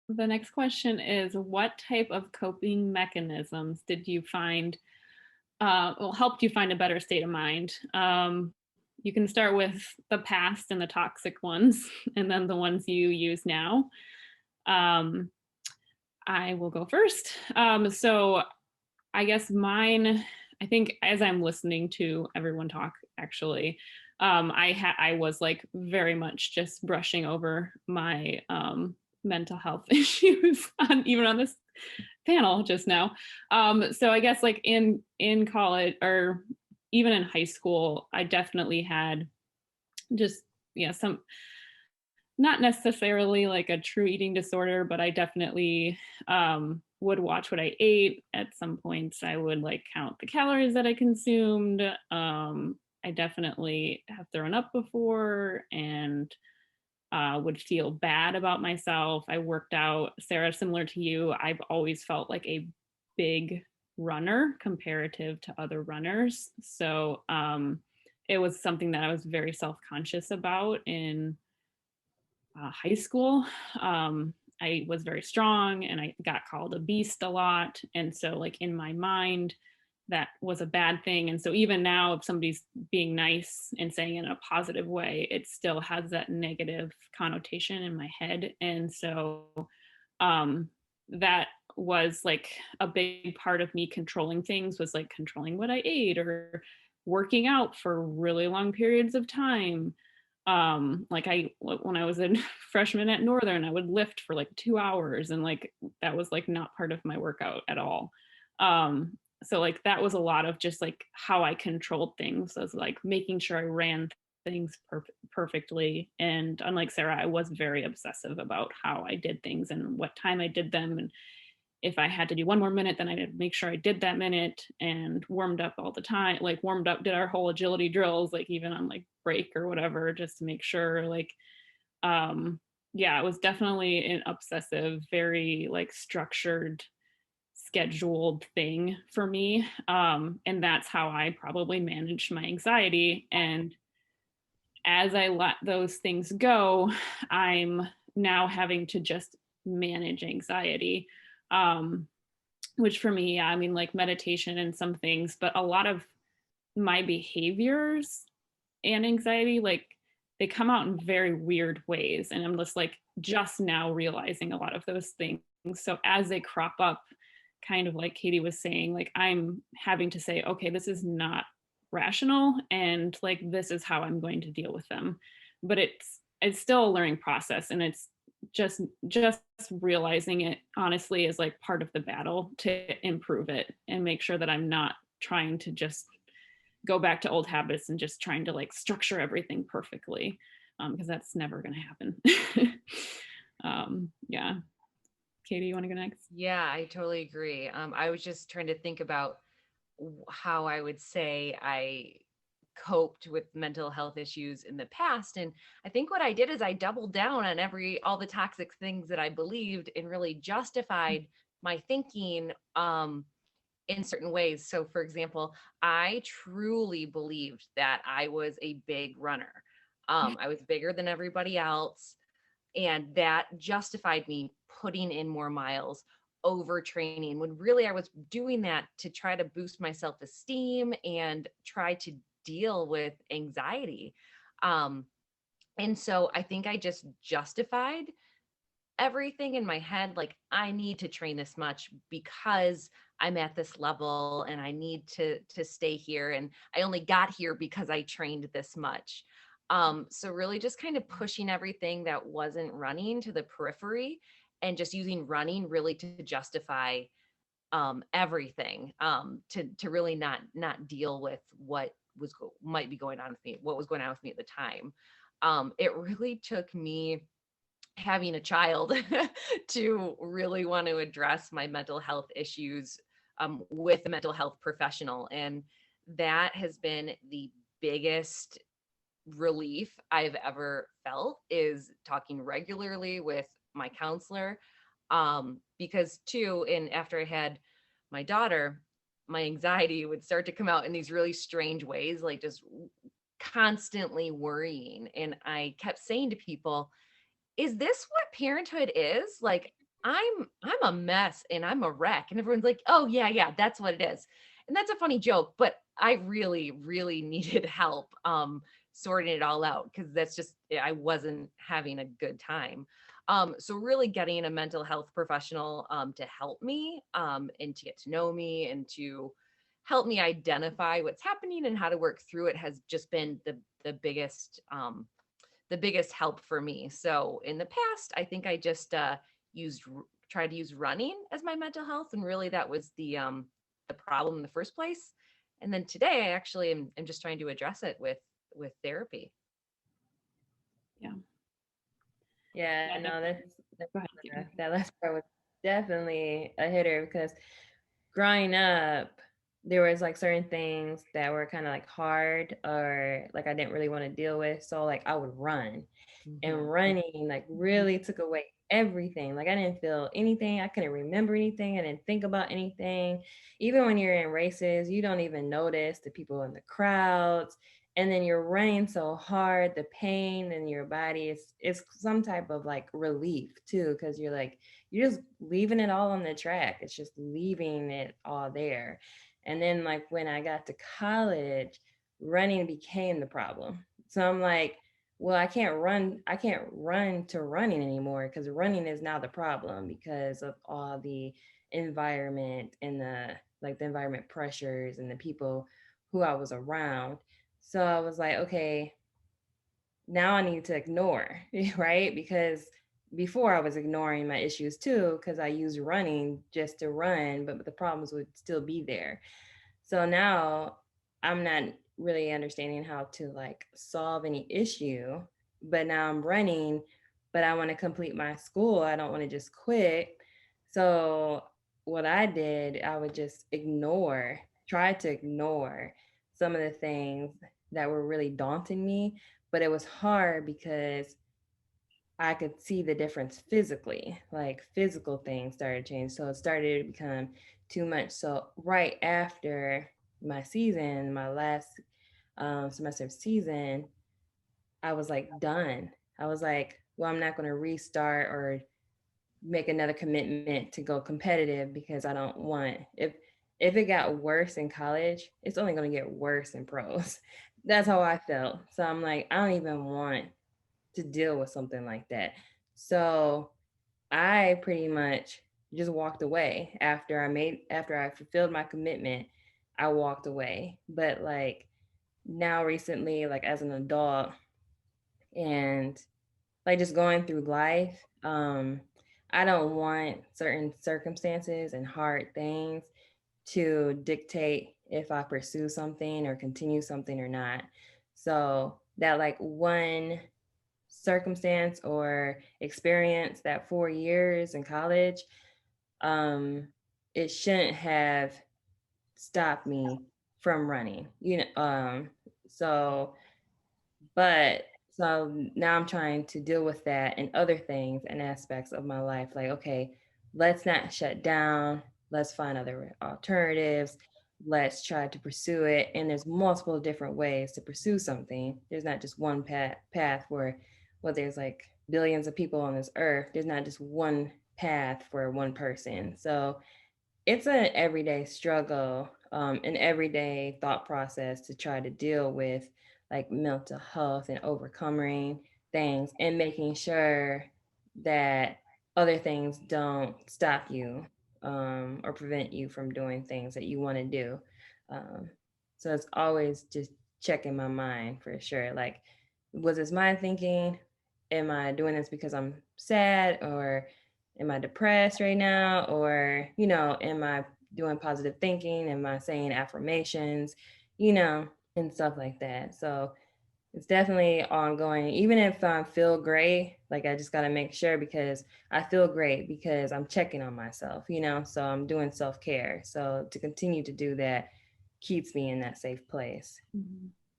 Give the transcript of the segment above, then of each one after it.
The next question is, what type of coping mechanisms did you find helped you find a better state of mind? You can start with the past and the toxic ones, and then the ones you use now. Um, I will go first. So I guess mine, I think as I'm listening to everyone talk, actually, I was like very much just brushing over my mental health issues even on this panel just now. So I guess like in college or even in high school, I definitely had just some, not necessarily like a true eating disorder, but I definitely would watch what I ate. At some points, I would like count the calories that I consumed. I definitely have thrown up before and would feel bad about myself. I worked out. Sarah, similar to you, I've always felt like a big runner comparative to other runners. So it was something that I was very self conscious about in high school. I was very strong and I got called a beast a lot. And so, like, in my mind, that was a bad thing. And so, even now, if somebody's being nice and saying it in a positive way, it still has that negative connotation in my head. And so, um, that was like a big part of me controlling things, was like controlling what I ate or working out for really long periods of time. Like I when I was a freshman at Northern, I would lift for like 2 hours, and like that was like not part of my workout at all. So like that was a lot of just like how I controlled things, as like making sure I ran things perfectly. And unlike Sarah, I was very obsessive about how I did things and what time I did them, and if I had to do one more minute, then I'd make sure I did that minute, and warmed up all the time, like warmed up, did our whole agility drills, like even on like break or whatever, just to make sure like, um, yeah, it was definitely an obsessive, very like structured, scheduled thing for me. And that's how I probably managed my anxiety. And as I let those things go, I'm now having to just manage anxiety. Um, which for me, yeah, I mean, like meditation and some things, but a lot of my behaviors and anxiety, like they come out in very weird ways. And I'm just like just now realizing a lot of those things. So as they crop up, kind of like Katie was saying, like I'm having to say, okay, this is not rational, and like this is how I'm going to deal with them. But it's still a learning process, and it's just realizing it honestly is like part of the battle to improve it and make sure that I'm not trying to just go back to old habits and just trying to like structure everything perfectly, because that's never going to happen. Yeah. Katie, you want to go next? Yeah, I totally agree. I was just trying to think about how I would say I coped with mental health issues in the past. And I think what I did is I doubled down on all the toxic things that I believed and really justified my thinking in certain ways. So, for example, I truly believed that I was a big runner. I was bigger than everybody else. And that justified me putting in more miles, overtraining, when really I was doing that to try to boost my self esteem and try to deal with anxiety. Um, and so I think I just justified everything in my head. Like, I need to train this much because I'm at this level and I need to stay here. And I only got here because I trained this much. So really just kind of pushing everything that wasn't running to the periphery and just using running really to justify everything, to really not deal with what might be going on with me, what was going on with me at the time. It really took me having a child to really want to address my mental health issues with a mental health professional. And that has been the biggest relief I've ever felt, is talking regularly with my counselor. Because too, and after I had my daughter, my anxiety would start to come out in these really strange ways, like just constantly worrying. And I kept saying to people, is this what parenthood is? Like, I'm a mess and I'm a wreck. And everyone's like, oh yeah, that's what it is. And that's a funny joke, but I really, really needed help sorting it all out because that's just I wasn't having a good time. So really getting a mental health professional to help me and to get to know me and to help me identify what's happening and how to work through it has just been the biggest help for me. So in the past, I think I just used tried to use running as my mental health, and really that was the problem in the first place. And then today, I actually am just trying to address it with therapy. Yeah. Yeah, Yeah, no, go ahead, Katie. that last part was definitely a hitter because growing up, there was like certain things that were kind of like hard or like I didn't really want to deal with. So like I would run and running like really took away everything. Like I didn't feel anything. I couldn't remember anything. I didn't think about anything. Even when you're in races, you don't even notice the people in the crowds. And then you're running so hard, the pain in your body is some type of like relief too, because you're just leaving it all on the track. It's just leaving it all there. And then like when I got to college, running became the problem. So I'm like, well, I can't run to running anymore because running is now the problem because of all the environment and the environment pressures and the people who I was around. So I was like, okay, now I need to ignore, right? Because before I was ignoring my issues too, because I used running just to run, but the problems would still be there. So now I'm not really understanding how to like solve any issue, but now I'm running, but I want to complete my school. I don't want to just quit. So what I did, I would just try to ignore some of the things that were really daunting me, but it was hard because I could see the difference physically, like physical things started to change. So it started to become too much. So right after my season, my last semester of season, I was like done. I was like, well, I'm not going to restart or make another commitment to go competitive because I don't want if it got worse in college, it's only going to get worse in pros. That's how I felt. So I'm like, I don't even want to deal with something like that. So I pretty much just walked away after I fulfilled my commitment. I walked away. But like now recently, like as an adult and like just going through life, I don't want certain circumstances and hard things to dictate if I pursue something or continue something or not. So that like one circumstance or experience, that 4 years in college, um, it shouldn't have stopped me from running. So but so now I'm trying to deal with that and other things and aspects of my life. Like, okay, let's not shut down. Let's find other alternatives. Let's try to pursue it. And there's multiple different ways to pursue something. There's not just one path where, well, there's like billions of people on this earth. There's not just one path for one person. So it's an everyday struggle, an everyday thought process to try to deal with like mental health and overcoming things and making sure that other things don't stop you or prevent you from doing things that you want to do. Um, so it's always just checking my mind for sure. Like, was this my thinking? Am I doing this because I'm sad or am I depressed right now? Or, am I doing positive thinking? Am I saying affirmations, and stuff like that. So it's definitely ongoing. Even if I feel great, like I just got to make sure because I feel great because I'm checking on myself, so I'm doing self care. So to continue to do that keeps me in that safe place.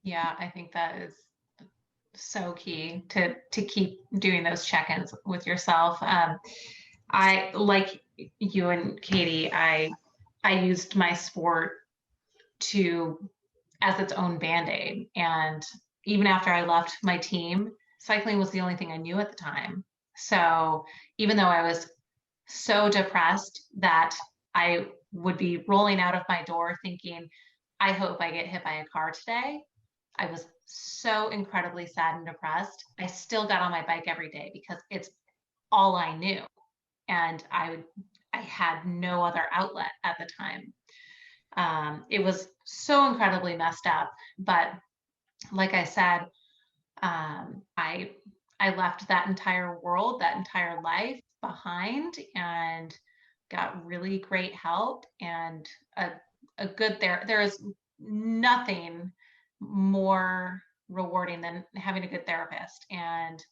Yeah, I think that is so key to keep doing those check-ins with yourself. I like you and Katie, I used my sport to as its own band-aid. And even after I left my team, cycling was the only thing I knew at the time. So even though I was so depressed that I would be rolling out of my door thinking, I hope I get hit by a car today. I was so incredibly sad and depressed. I still got on my bike every day because it's all I knew. And I had no other outlet at the time. It was so incredibly messed up. But like I said, I left that entire world, that entire life behind, and got really great help and a good there is nothing more rewarding than having a good therapist. And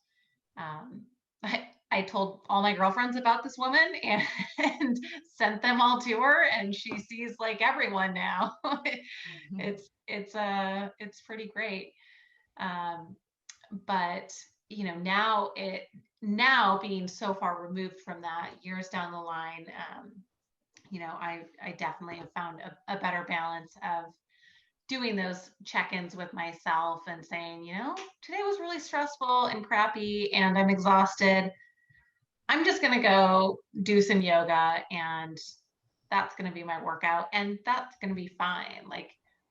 I told all my girlfriends about this woman and sent them all to her, and she sees like everyone now. It's pretty great. But now being so far removed from that, years down the line, I definitely have found a better balance of doing those check-ins with myself and saying, today was really stressful and crappy and I'm exhausted. I'm just going to go do some yoga, and that's going to be my workout, and that's going to be fine. Like,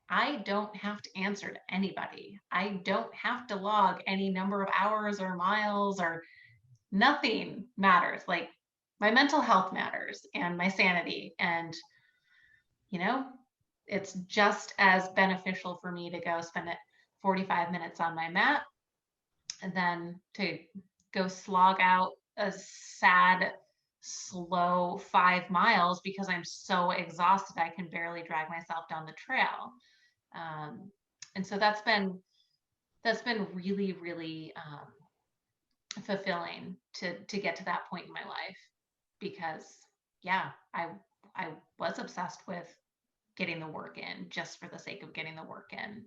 I don't have to answer to anybody. I don't have to log any number of hours or miles, or nothing matters. Like, my mental health matters and my sanity. And, it's just as beneficial for me to go spend 45 minutes on my mat and then to go slog out a sad, slow 5 miles because I'm so exhausted I can barely drag myself down the trail. And so that's been really, really fulfilling to get to that point in my life, because I was obsessed with getting the work in just for the sake of getting the work in.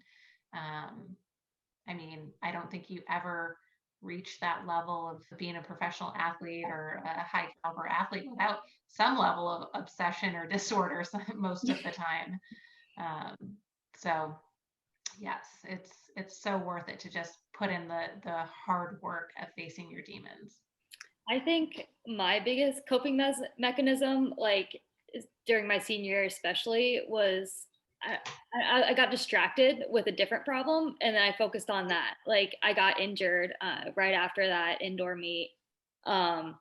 I mean, I don't think you ever reach that level of being a professional athlete or a high caliber athlete without some level of obsession or disorder most of the time. So yes, it's so worth it to just put in the hard work of facing your demons. I think my biggest coping mechanism, like during my senior year especially, was I got distracted with a different problem, and then I focused on that. Like, I got injured right after that indoor meet, and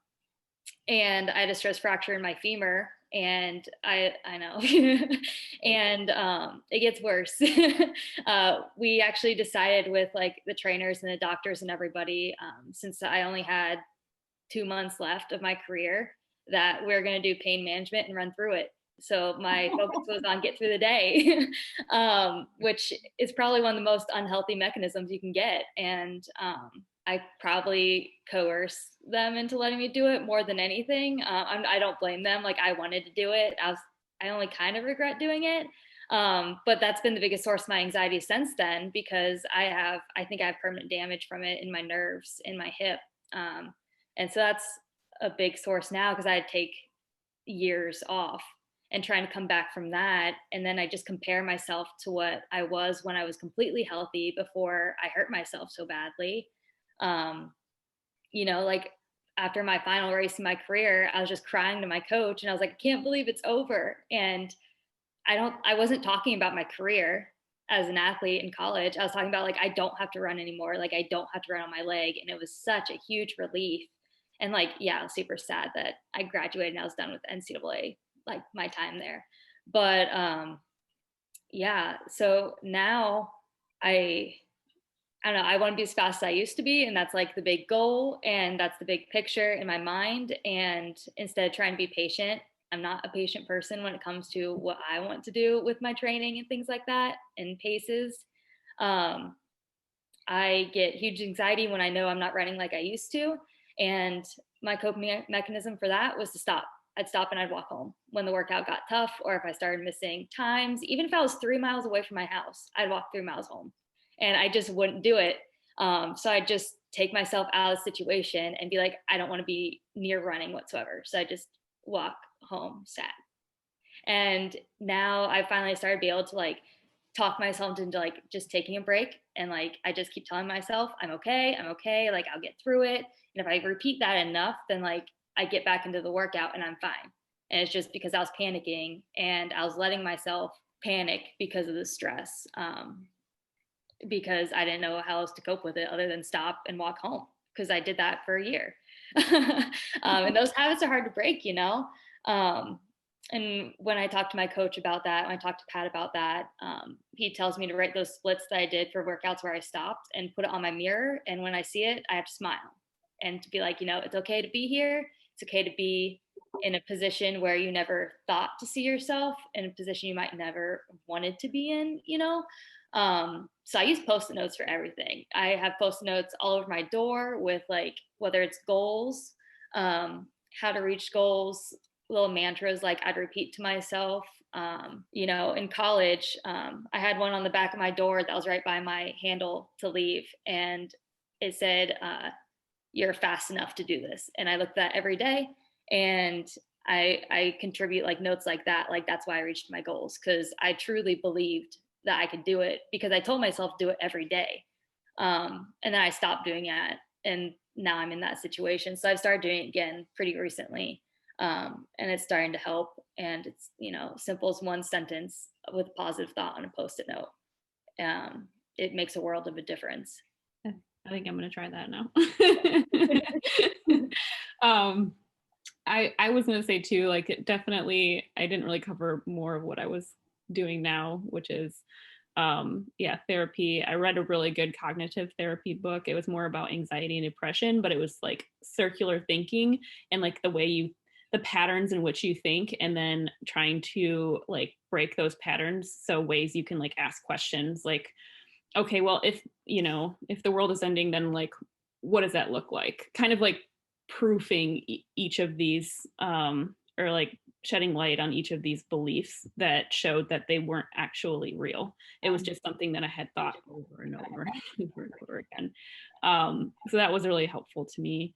I had a stress fracture in my femur, and I know, and it gets worse. We actually decided with like the trainers and the doctors and everybody, since I only had 2 months left of my career, that we're going to do pain management and run through it. So my focus was on get through the day, which is probably one of the most unhealthy mechanisms you can get. And I probably coerced them into letting me do it more than anything. I don't blame them. Like, I wanted to do it. I only kind of regret doing it. But that's been the biggest source of my anxiety since then, because I think I have permanent damage from it in my nerves, in my hip. And so that's a big source now, because I take years off and trying to come back from that. And then I just compare myself to what I was when I was completely healthy before I hurt myself so badly. Like after my final race in my career, I was just crying to my coach and I was like, I can't believe it's over. And I wasn't talking about my career as an athlete in college. I was talking about, like, I don't have to run anymore. Like, I don't have to run on my leg. And it was such a huge relief. And like, yeah, I was super sad that I graduated and I was done with NCAA, like my time there. But yeah, so now I don't know, I want to be as fast as I used to be. And that's like the big goal. And that's the big picture in my mind. And instead of trying to be patient, I'm not a patient person when it comes to what I want to do with my training and things like that and paces. I get huge anxiety when I know I'm not running like I used to. And my coping mechanism for that was to stop. I'd stop and I'd walk home when the workout got tough, or if I started missing times. Even if I was 3 miles away from my house, I'd walk 3 miles home, and I just wouldn't do it. So I'd just take myself out of the situation and be like, I don't want to be near running whatsoever. So I just walk home sad. And now I finally started to be able to like talk myself into like just taking a break. And like, I just keep telling myself, I'm okay. Like, I'll get through it. And if I repeat that enough, then like I get back into the workout and I'm fine. And it's just because I was panicking and I was letting myself panic because of the stress, because I didn't know how else to cope with it other than stop and walk home, because I did that for a year. And those habits are hard to break, you know? And when I talked to my coach about that, when I talked to Pat about that, he tells me to write those splits that I did for workouts where I stopped and put it on my mirror. And when I see it, I have to smile and to be like, you know, it's okay to be here. It's okay to be in a position where you never thought to see yourself, in a position you might never wanted to be in, you know? So I use Post-it notes for everything. I have Post-it notes all over my door with, like, whether it's goals, how to reach goals, little mantras like I'd repeat to myself. You know, in college, I had one on the back of my door that was right by my handle to leave. And it said, you're fast enough to do this. And I looked at that every day. And I contribute like notes like that. Like, that's why I reached my goals, because I truly believed that I could do it, because I told myself to do it every day. And then I stopped doing it. And now I'm in that situation. So I've started doing it again pretty recently. And it's starting to help. And it's, you know, simple as one sentence with a positive thought on a Post-it note. It makes a world of a difference. I think I'm going to try that now. I was going to say too, like, definitely, I didn't really cover more of what I was doing now, which is, therapy. I read a really good cognitive therapy book. It was more about anxiety and depression, but it was like circular thinking and like the patterns in which you think, and then trying to like break those patterns. So ways you can like ask questions like, okay, well, if the world is ending, then like, what does that look like? Kind of like proofing each of these, or like shedding light on each of these beliefs that showed that they weren't actually real. It was just something that I had thought over and over and over and over again. So that was really helpful to me.